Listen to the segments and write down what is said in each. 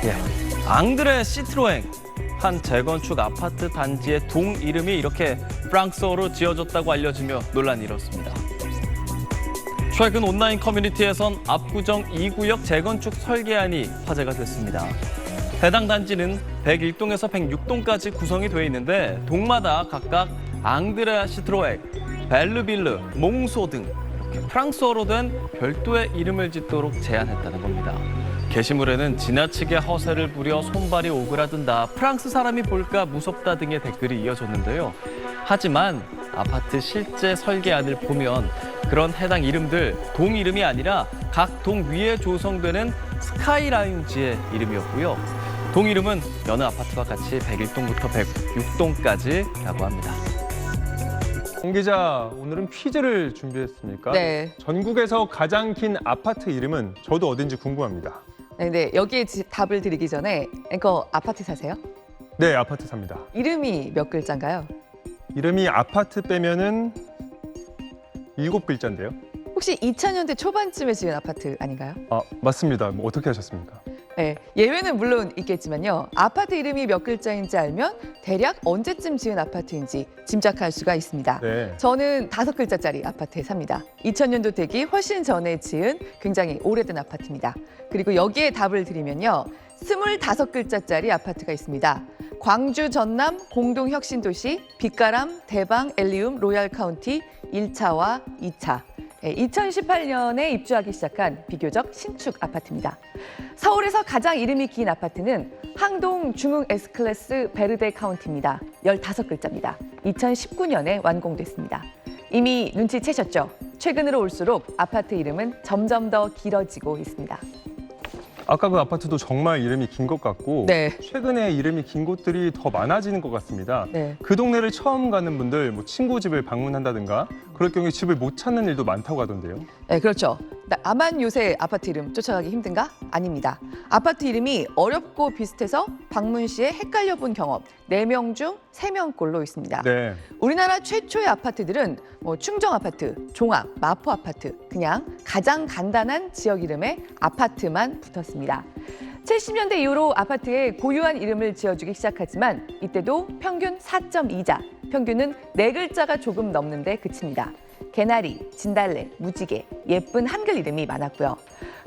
예, 앙드레 시트로엥 한 재건축 아파트 단지의 동 이름이 이렇게 프랑스어로 지어졌다고 알려지며 논란이 일었습니다. 최근 온라인 커뮤니티에선 압구정 2구역 재건축 설계안이 화제가 됐습니다. 해당 단지는 101동에서 106동까지 구성이 돼 있는데 동마다 각각 앙드레 시트로엥, 벨르빌르, 몽소 등 이렇게 프랑스어로 된 별도의 이름을 짓도록 제안했다는 겁니다. 게시물에는 지나치게 허세를 부려 손발이 오그라든다, 프랑스 사람이 볼까 무섭다 등의 댓글이 이어졌는데요. 하지만 아파트 실제 설계안을 보면 그런 해당 이름들 동 이름이 아니라 각 동 위에 조성되는 스카이라운지의 이름이었고요. 동 이름은 여느 아파트와 같이 101동부터 106동까지라고 합니다. 공 기자, 오늘은 퀴즈를 준비했습니까? 네. 전국에서 가장 긴 아파트 이름은 저도 어딘지 궁금합니다. 네, 여기에 답을 드리기 전에 앵커 아파트 사세요? 네, 아파트 삽니다. 이름이 몇 글자인가요? 이름이 아파트 빼면은 7글자인데요. 혹시 2000년대 초반쯤에 지은 아파트 아닌가요? 아, 맞습니다. 뭐 어떻게 하셨습니까? 네, 예외는 물론 있겠지만요. 아파트 이름이 몇 글자인지 알면 대략 언제쯤 지은 아파트인지 짐작할 수가 있습니다. 네. 저는 5글자짜리 아파트에 삽니다. 2000년도 되기 훨씬 전에 지은 굉장히 오래된 아파트입니다. 그리고 여기에 답을 드리면요. 25글자짜리 아파트가 있습니다. 광주 전남 공동혁신도시 빛가람 대방 엘리움 로얄 카운티 1차와 2차. 2018년에 입주하기 시작한 비교적 신축 아파트입니다. 서울에서 가장 이름이 긴 아파트는 항동 중흥 S클래스 베르데 카운티입니다. 15글자입니다. 2019년에 완공됐습니다. 이미 눈치채셨죠? 최근으로 올수록 아파트 이름은 점점 더 길어지고 있습니다. 아까 그 아파트도 정말 이름이 긴 것 같고 네. 최근에 이름이 긴 곳들이 더 많아지는 것 같습니다. 네. 그 동네를 처음 가는 분들, 뭐 친구 집을 방문한다든가 그럴 경우에 집을 못 찾는 일도 많다고 하던데요. 네, 그렇죠. 다만 요새 아파트 이름 쫓아가기 힘든가? 아닙니다. 아파트 이름이 어렵고 비슷해서 방문 시에 헷갈려 본 경험 4명 중 3명꼴로 있습니다. 네. 우리나라 최초의 아파트들은 충정 아파트, 종합, 마포 아파트, 그냥 가장 간단한 지역 이름에 아파트만 붙었습니다. 70년대 이후로 아파트에 고유한 이름을 지어주기 시작하지만 이때도 평균 4.2자, 평균은 4글자가 조금 넘는데 그칩니다. 개나리, 진달래, 무지개, 예쁜 한글 이름이 많았고요.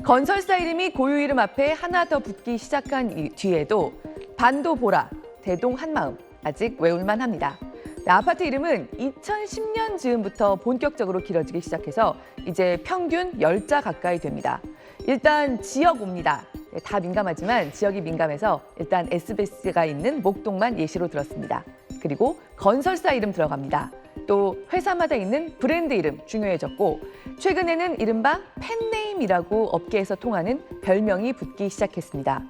건설사 이름이 고유 이름 앞에 하나 더 붙기 시작한 뒤에도 반도 보라, 대동 한마음, 아직 외울만 합니다. 아파트 이름은 2010년 즈음부터 본격적으로 길어지기 시작해서 이제 평균 10자 가까이 됩니다. 일단 지역 옵니다. 다 민감하지만 지역이 민감해서 일단 SBS가 있는 목동만 예시로 들었습니다. 그리고 건설사 이름 들어갑니다. 또 회사마다 있는 브랜드 이름 중요해졌고 최근에는 이른바 팬네임이라고 업계에서 통하는 별명이 붙기 시작했습니다.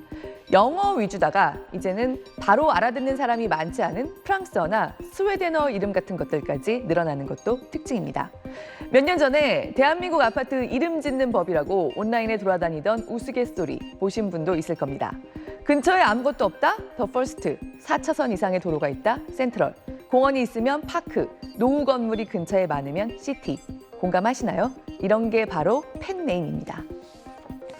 영어 위주다가 이제는 바로 알아듣는 사람이 많지 않은 프랑스어나 스웨덴어 이름 같은 것들까지 늘어나는 것도 특징입니다. 몇 년 전에 대한민국 아파트 이름 짓는 법이라고 온라인에 돌아다니던 우스갯소리 보신 분도 있을 겁니다. 근처에 아무것도 없다? 더 퍼스트, 4차선 이상의 도로가 있다? 센트럴, 공원이 있으면 파크, 노후 건물이 근처에 많으면 시티. 공감하시나요? 이런 게 바로 팬네임입니다.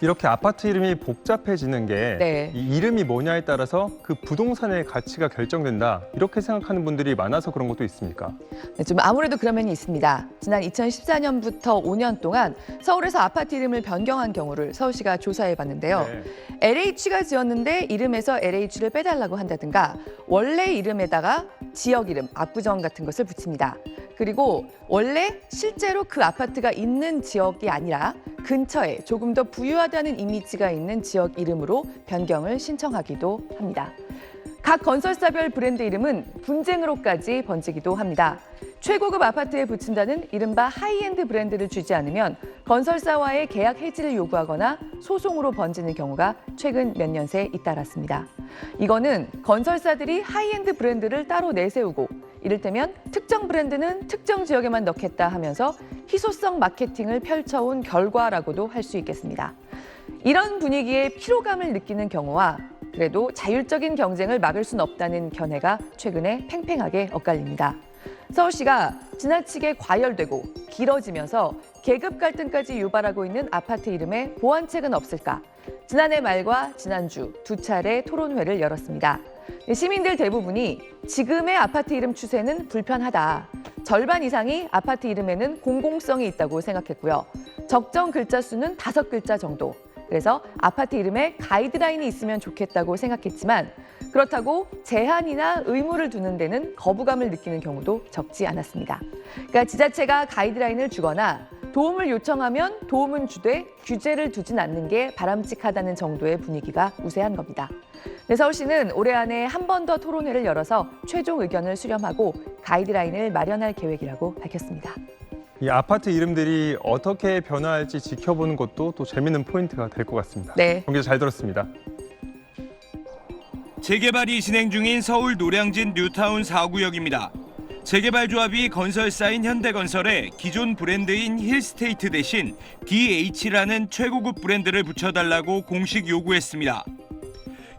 이렇게 아파트 이름이 복잡해지는 게 네. 이 이름이 뭐냐에 따라서 그 부동산의 가치가 결정된다, 이렇게 생각하는 분들이 많아서 그런 것도 있습니까? 네, 좀 아무래도 그런 면이 있습니다. 지난 2014년부터 5년 동안 서울에서 아파트 이름을 변경한 경우를 서울시가 조사해 봤는데요. 네. LH가 지었는데 이름에서 LH를 빼달라고 한다든가 원래 이름에다가 지역 이름, 압구정 같은 것을 붙입니다. 그리고 원래 실제로 그 아파트가 있는 지역이 아니라 근처에 조금 더 부유하다는 이미지가 있는 지역 이름으로 변경을 신청하기도 합니다. 각 건설사별 브랜드 이름은 분쟁으로까지 번지기도 합니다. 최고급 아파트에 붙인다는 이른바 하이엔드 브랜드를 주지 않으면 건설사와의 계약 해지를 요구하거나 소송으로 번지는 경우가 최근 몇 년 새 잇따랐습니다. 이거는 건설사들이 하이엔드 브랜드를 따로 내세우고 이를테면 특정 브랜드는 특정 지역에만 넣겠다 하면서 희소성 마케팅을 펼쳐온 결과라고도 할 수 있겠습니다. 이런 분위기에 피로감을 느끼는 경우와 그래도 자율적인 경쟁을 막을 순 없다는 견해가 최근에 팽팽하게 엇갈립니다. 서울시가 지나치게 과열되고 길어지면서 계급 갈등까지 유발하고 있는 아파트 이름에 보완책은 없을까? 지난해 말과 지난주 두 차례 토론회를 열었습니다. 시민들 대부분이 지금의 아파트 이름 추세는 불편하다. 절반 이상이 아파트 이름에는 공공성이 있다고 생각했고요. 적정 글자 수는 5글자 정도. 그래서 아파트 이름에 가이드라인이 있으면 좋겠다고 생각했지만 그렇다고 제한이나 의무를 두는 데는 거부감을 느끼는 경우도 적지 않았습니다. 그러니까 지자체가 가이드라인을 주거나 도움을 요청하면 도움은 주되 규제를 두진 않는 게 바람직하다는 정도의 분위기가 우세한 겁니다. 네, 서울시는 올해 안에 한 번 더 토론회를 열어서 최종 의견을 수렴하고 가이드라인을 마련할 계획이라고 밝혔습니다. 이 아파트 이름들이 어떻게 변화할지 지켜보는 것도 또 재밌는 포인트가 될 것 같습니다. 네. 경기도 잘 들었습니다. 재개발이 진행 중인 서울 노량진 뉴타운 4구역입니다. 재개발 조합이 건설사인 현대건설에 기존 브랜드인 힐스테이트 대신 DH라는 최고급 브랜드를 붙여달라고 공식 요구했습니다.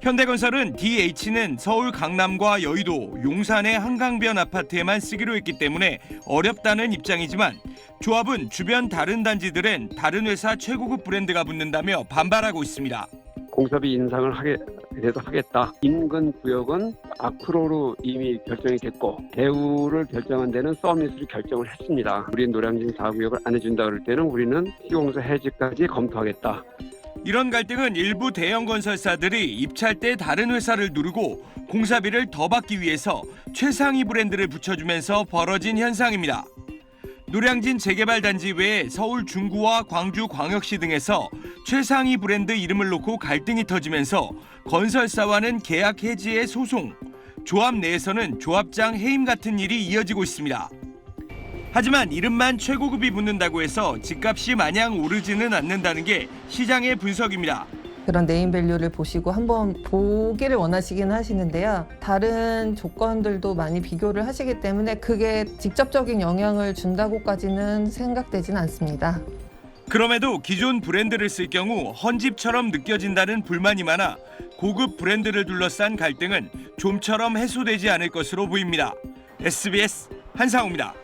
현대건설은 DH는 서울 강남과 여의도, 용산의 한강변 아파트에만 쓰기로 했기 때문에 어렵다는 입장이지만 조합은 주변 다른 단지들엔 다른 회사 최고급 브랜드가 붙는다며 반발하고 있습니다. 공사비 인상을 하겠다. 인근 구역은 앞으로로 이미 결정이 됐고 대우를 결정한 데는 서밋으로 결정을 했습니다. 우리 노량진 4구역을 안 해준다 그럴 때는 우리는 시공사 해지까지 검토하겠다. 이런 갈등은 일부 대형 건설사들이 입찰 때 다른 회사를 누르고 공사비를 더 받기 위해서 최상위 브랜드를 붙여주면서 벌어진 현상입니다. 노량진 재개발 단지 외에 서울 중구와 광주 광역시 등에서 최상위 브랜드 이름을 놓고 갈등이 터지면서 건설사와는 계약 해지의 소송, 조합 내에서는 조합장 해임 같은 일이 이어지고 있습니다. 하지만 이름만 최고급이 붙는다고 해서 집값이 마냥 오르지는 않는다는 게 시장의 분석입니다. 그런 네임밸류를 보시고 한번 보기를 원하시긴 하시는데요. 다른 조건들도 많이 비교를 하시기 때문에 그게 직접적인 영향을 준다고까지는 생각되진 않습니다. 그럼에도 기존 브랜드를 쓸 경우 헌집처럼 느껴진다는 불만이 많아 고급 브랜드를 둘러싼 갈등은 좀처럼 해소되지 않을 것으로 보입니다. SBS 한상우입니다.